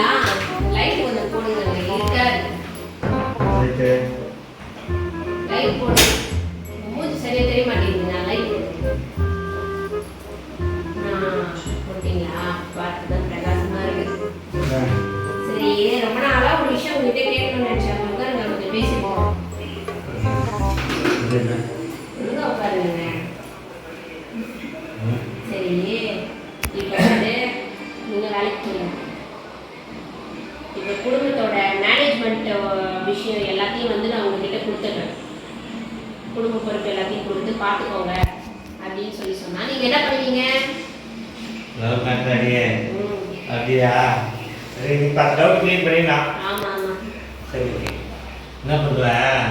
போடுறீங்களா? லைட் கொஞ்சம் போடுங்க, இருக்காது. லைட் போடு. மூஞ்சி சரியா தெரிய மாட்டேங்குது. நான் லைட் போடுறேன். போட்டீங்களா? பார்த்துதான் பிரகாசமா இருக்கு. சரி, ரொம்ப நாளா ஒரு விஷயம் உங்ககிட்ட கேட்கணும்னு நினைச்சேன். உட்காருங்க, கொஞ்சம் பேசிப்போம். ஒழுங்கா உட்காருங்க. சரி, இப்போ வந்து நீங்க வேலைக்கு போறீங்க. இப்போ குடும்பத்தோட மேனேஜ்மெண்ட் விஷயம் எல்லாத்தையும் வந்து நான் உங்ககிட்ட கொடுத்துட்றேன். குடும்ப பொறுப்பு எல்லாத்தையும் கொடுத்து பார்த்துக்கோங்க அப்படின்னு சொன்னா நீங்க என்ன பண்ணுவீங்க? அப்படியா? சரி, நீ 10 டவுட் க்ளீன் பண்ணிடா. ஆமா ஆமா. சரி, ஓகே. என்ன பண்ணுவேன்?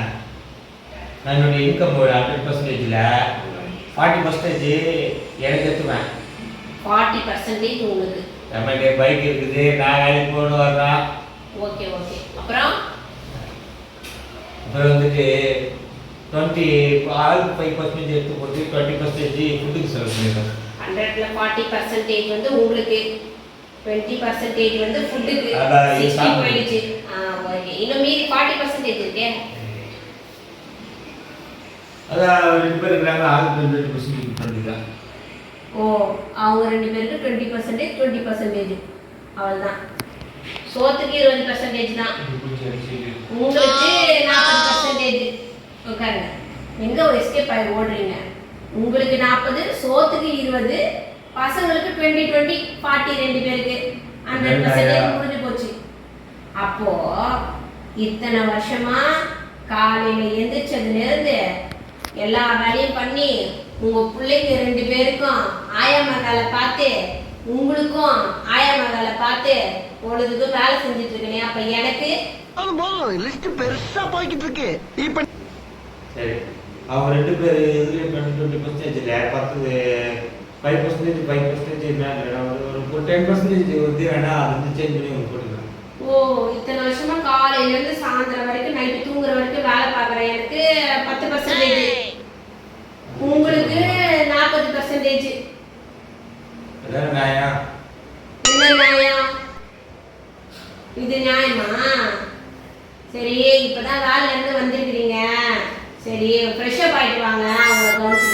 நான் என்னுடைய இன்கம் 100%ல 40% எனக்கு எடுத்துவேன். 40% உங்களுக்கு. நம்மகிட்ட பைக் இருக்குது, நான் வேலைக்கு போகணும் வர்றேன். Okay okay. அப்புறம் வந்துட்டு 5% எடுத்து போட்டு 20% ஃபுட்டுக்கு செலவு பண்ணிடுறேன். 100ல 40% வந்து உங்களுக்கு, 20% வந்து ஃபுட்டுக்கு. 60 போயிடுச்சு. ஓகே. இன்னும் மீதி 40% இருக்கே. அதான் 2 பேர் இருக்கிறாங்க, ஆளுக்கு 20% பண்ணிக்கலாம். ஓ, அவங்க 2 பேருக்கு 20%, 20%. அவ்வளோதான். சோத்துக்கு 20% தான். உங்களுக்கு 40%. உட்காருங்க. எங்க ஒரு எஸ்கேப் ஆகி ஓடுறீங்க? உங்களுக்கு 40, சோத்துக்கு 20, பசங்களுக்கு 20, 20, 40 2 பேருக்கு 100% முடிஞ்சு போச்சு. அப்போ இத்தனை வருஷமா காலையில எந்திரிச்சதுல இருந்து எல்லா வேலையும் பண்ணி உங்க பிள்ளைங்க 2 பேருக்கும் ஆயாமா வேலை பார்த்து, உங்களுக்கும் ஆயாமா வேலை பார்த்து பொழுதுக்கும் வேலை செஞ்சுட்டு இருக்கேன். அப்ப எனக்கு லிஸ்ட் பெருசா போய்கிட்டு இருக்கு. இப்ப சரி, அவங்க 2 பேர் இதுலயும் 20% இல்ல, 5% 5% என்ன ஒரு 10% வந்து வேணா அது சேஞ்ச் பண்ணி உங்களுக்கு போட்டுக்கலாம். ஓ, இத்தனை வருஷமா காலையில இருந்து சாயந்தரம் வரைக்கும் நைட்டு தூங்குற வரைக்கும் வேலை பார்க்குற எனக்கு 10%, உங்களுக்கு 40%. அதான் நியாயம். என்ன நியாயம்? இது நியாயமா? சரி, இப்பதான் வேலையில இருந்து வந்திருக்கிறீங்க. சரி, ஃப்ரெஷ்அப் ஆயிட்டு வாங்க, அவங்களை கவனிச்சு